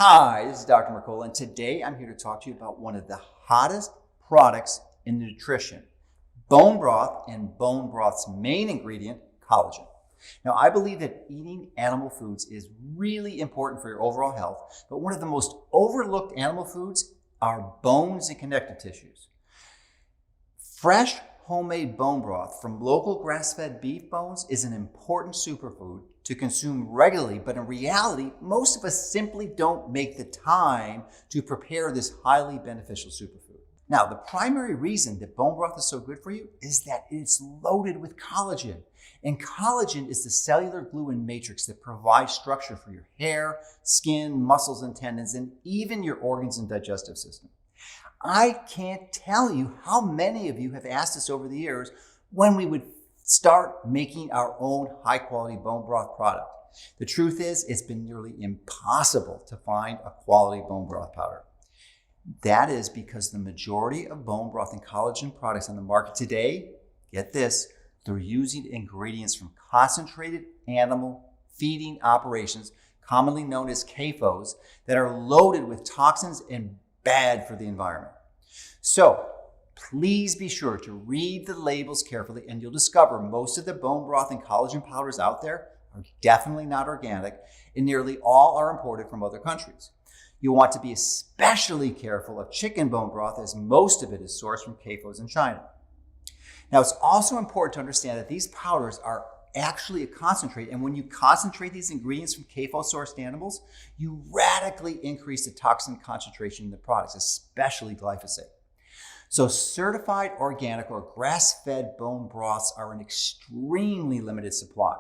Hi, this is Dr. Mercola, and today I'm here to talk to you about one of the hottest products in nutrition, bone broth, and bone broth's main ingredient, collagen. Now, I believe that eating animal foods is really important for your overall health, but one of the most overlooked animal foods are bones and connective tissues. Fresh, homemade bone broth from local grass-fed beef bones is an important superfood to consume regularly, but in reality, most of us simply don't make the time to prepare this highly beneficial superfood. Now, the primary reason that bone broth is so good for you is that it's loaded with collagen. And collagen is the cellular glue and matrix that provides structure for your hair, skin, muscles, and tendons, and even your organs and digestive system. I can't tell you how many of you have asked us over the years when we would start making our own high-quality bone broth product. The truth is, it's been nearly impossible to find a quality bone broth powder. That is because the majority of bone broth and collagen products on the market today, get this, they're using ingredients from concentrated animal feeding operations, commonly known as CAFOs, that are loaded with toxins and bad for the environment. So please be sure to read the labels carefully, and you'll discover most of the bone broth and collagen powders out there are definitely not organic, and nearly all are imported from other countries. You'll want to be especially careful of chicken bone broth, as most of it is sourced from CAFOs in China. Now, it's also important to understand that these powders are actually a concentrate, and when you concentrate these ingredients from CAFO-sourced animals, you radically increase the toxin concentration in the products, especially glyphosate. So certified organic or grass-fed bone broths are an extremely limited supply.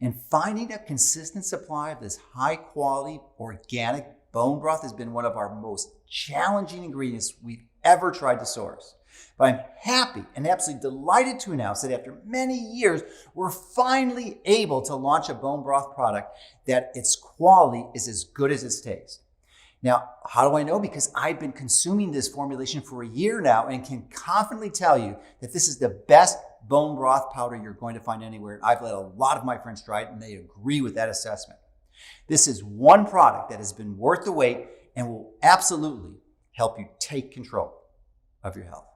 And finding a consistent supply of this high-quality organic bone broth has been one of our most challenging ingredients we've ever tried to source. But I'm happy and absolutely delighted to announce that after many years, we're finally able to launch a bone broth product that its quality is as good as its taste. Now, how do I know? Because I've been consuming this formulation for a year now and can confidently tell you that this is the best bone broth powder you're going to find anywhere. I've let a lot of my friends try it, and they agree with that assessment. This is one product that has been worth the wait and will absolutely help you take control of your health.